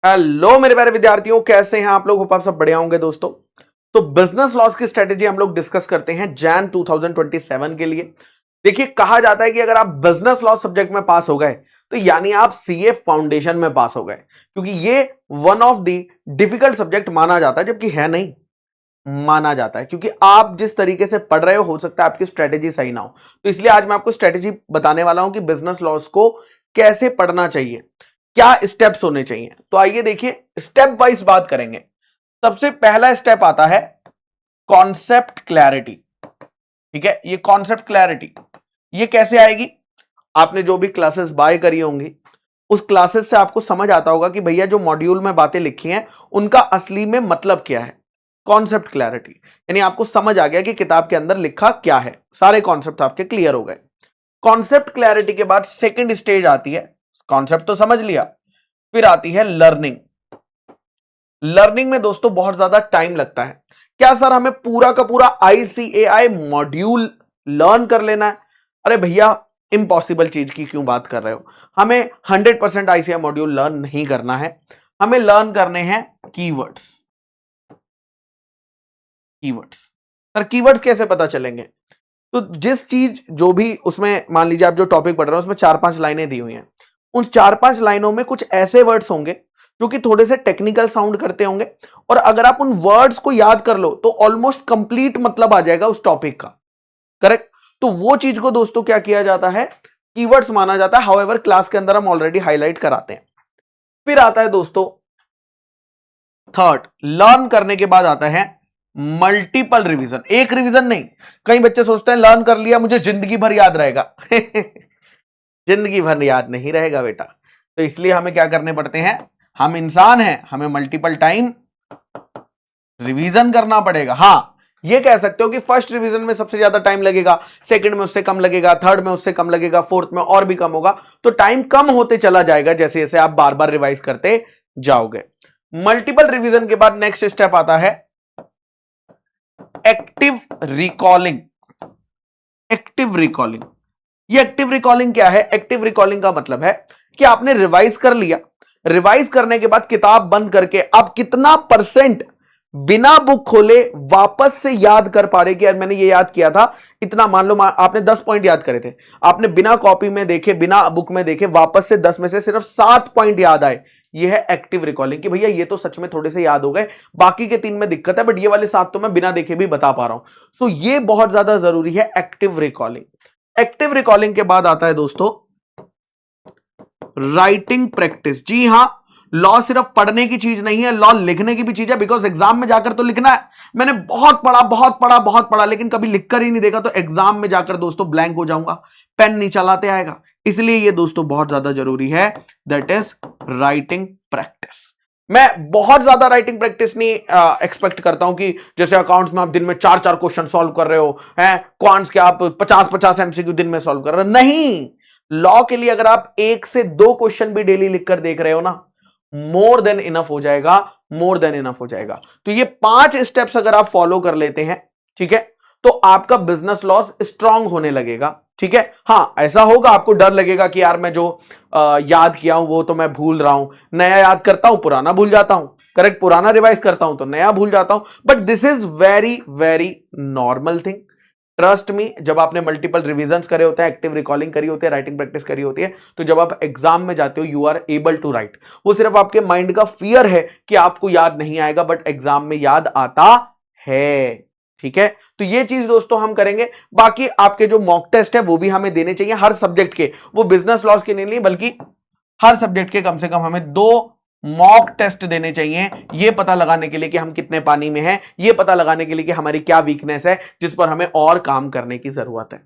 Hello मेरे प्यारे विद्यार्थियों, कैसे हैं आप लोग? होप आप सब बढ़िया होंगे दोस्तों। तो बिजनेस लॉस की स्ट्रेटेजी हम लोग डिस्कस करते हैं जैन 2027 के लिए। देखिए, कहा जाता है कि अगर आप बिजनेस लॉस सब्जेक्ट में पास हो गए तो यानी आप सीए फाउंडेशन में पास हो गए, क्योंकि ये one of the difficult subject माना जाता है, जबकि है नहीं, माना जाता है, क्योंकि आप जिस तरीके से पढ़ रहे हो सकता है आपकी स्ट्रेटेजी सही ना हो। तो इसलिए आज मैं आपको स्ट्रेटेजी बताने वाला हूं कि बिजनेस लॉस को कैसे पढ़ना चाहिए, क्या स्टेप्स होने चाहिए। तो आइए देखिए, स्टेप वाइज बात करेंगे। सबसे पहला स्टेप आता है कॉन्सेप्ट क्लैरिटी। ठीक है, ये कॉन्सेप्ट क्लैरिटी ये कैसे आएगी? आपने जो भी क्लासेस बाय करी होंगी उस क्लासेस से आपको समझ आता होगा कि भैया जो मॉड्यूल में बातें लिखी हैं उनका असली में मतलब क्या है। कॉन्सेप्ट क्लैरिटी यानी आपको समझ आ गया कि किताब के अंदर लिखा क्या है, सारे कॉन्सेप्ट आपके क्लियर हो गए। कॉन्सेप्ट क्लैरिटी के बाद सेकंड स्टेज आती है, कॉन्सेप्ट तो समझ लिया, फिर आती है लर्निंग। लर्निंग में दोस्तों बहुत ज्यादा टाइम लगता है। क्या सर हमें पूरा का पूरा ICAI मॉड्यूल लर्न कर लेना है? अरे भैया, इम्पॉसिबल चीज की क्यों बात कर रहे हो? हमें 100% ICAI मॉड्यूल लर्न नहीं करना है, हमें लर्न करने हैं कीवर्ड्स। कीवर्ड्स सर, कीवर्ड्स कैसे पता चलेंगे? तो जिस चीज जो भी उसमें, मान लीजिए आप जो टॉपिक पढ़ रहे हो उसमें 4-5 लाइनें दी हुई हैं, उन 4-5 लाइनों में कुछ ऐसे वर्ड्स होंगे जो कि थोड़े से टेक्निकल साउंड करते होंगे, और अगर आप उन वर्ड्स को याद कर लो तो ऑलमोस्ट कंप्लीट मतलब आ जाएगा उस टॉपिक का। करेक्ट? तो वो चीज को दोस्तों क्या किया जाता है? कीवर्ड्स माना जाता है। हाउएवर क्लास के अंदर हम ऑलरेडी हाईलाइट कराते हैं। फिर आता है दोस्तों थर्ड, लर्न करने के बाद आता है मल्टीपल रिवीजन। एक रिवीजन नहीं, कई बच्चे सोचते हैं लर्न कर लिया मुझे जिंदगी भर याद रहेगा। जिंदगी भर याद नहीं रहेगा बेटा। तो इसलिए हमें क्या करने पड़ते हैं? हम इंसान हैं, हमें मल्टीपल टाइम रिवीजन करना पड़ेगा। हां, ये कह सकते हो कि फर्स्ट रिवीजन में सबसे ज्यादा टाइम लगेगा, सेकंड में उससे कम लगेगा, थर्ड में उससे कम लगेगा, फोर्थ में और भी कम होगा। तो टाइम कम होते चला जाएगा जैसे जैसे आप बार बार रिवाइज करते जाओगे। मल्टीपल रिवीजन के बाद नेक्स्ट स्टेप आता है एक्टिव रिकॉलिंग। एक्टिव रिकॉलिंग, ये एक्टिव रिकॉलिंग क्या है? एक्टिव रिकॉलिंग का मतलब है कि आपने रिवाइज कर लिया, रिवाइज करने के बाद किताब बंद करके आप कितना परसेंट बिना बुक खोले वापस से याद कर पा रहे कि यार मैंने ये याद किया था इतना। मान लो आपने 10 पॉइंट याद करे थे, आपने बिना कॉपी में देखे, बिना बुक में देखे वापस से 10 में से सिर्फ 7 पॉइंट याद आए। ये है एक्टिव रिकॉलिंग कि भैया ये तो सच में थोड़े से याद हो गए, बाकी के 3 में दिक्कत है, बट ये वाले 7 तो मैं बिना देखे भी बता पा रहा हूं। सो ये बहुत ज्यादा जरूरी है, एक्टिव रिकॉलिंग। एक्टिव रिकॉलिंग के बाद आता है दोस्तों राइटिंग प्रैक्टिस। जी हां, लॉ सिर्फ पढ़ने की चीज नहीं है, लॉ लिखने की भी चीज है, बिकॉज एग्जाम में जाकर तो लिखना है। मैंने बहुत पढ़ा बहुत पढ़ा बहुत पढ़ा लेकिन कभी लिखकर ही नहीं देखा, तो एग्जाम में जाकर दोस्तों ब्लैंक हो जाऊंगा, पेन नहीं चलाते आएगा। इसलिए ये दोस्तों बहुत ज्यादा जरूरी है, दैट इज राइटिंग प्रैक्टिस। मैं बहुत ज्यादा राइटिंग प्रैक्टिस नहीं एक्सपेक्ट करता हूं कि जैसे अकाउंट्स में आप दिन में 4-4 क्वेश्चन सॉल्व कर रहे हो, हैं क्वांट्स के आप 50-50 MCQ दिन में सॉल्व कर रहे हो। नहीं, लॉ के लिए अगर आप 1 से 2 क्वेश्चन भी डेली लिखकर देख रहे हो ना, मोर देन इनफ हो जाएगा, मोर देन इनफ हो जाएगा। तो ये 5 स्टेप्स अगर आप फॉलो कर लेते हैं, ठीक है, तो आपका बिजनेस लॉस स्ट्रांग होने लगेगा। ठीक है, हां ऐसा होगा, आपको डर लगेगा कि यार मैं जो याद किया हूं वो तो मैं भूल रहा हूं, नया याद करता हूं पुराना भूल जाता हूं। करेक्ट, पुराना रिवाइज करता हूं तो नया भूल जाता हूं, but this is very very normal thing. Trust me, जब आपने मल्टीपल रिवीजन्स करे होते हैं, एक्टिव रिकॉलिंग करी होती है, राइटिंग प्रैक्टिस करी होती है, तो जब आप एग्जाम में जाते हो you are able to write. वो सिर्फ आपके माइंड का फियर है कि आपको याद नहीं आएगा, बट एग्जाम में याद आता है। ठीक है, तो ये चीज दोस्तों हम करेंगे। बाकी आपके जो मॉक टेस्ट है वो भी हमें देने चाहिए हर सब्जेक्ट के, वो बिजनेस लॉस के नहीं, बल्कि हर सब्जेक्ट के कम से कम हमें 2 मॉक टेस्ट देने चाहिए, ये पता लगाने के लिए कि हम कितने पानी में हैं, ये पता लगाने के लिए कि हमारी क्या वीकनेस है जिस पर हमें और काम करने की जरूरत है।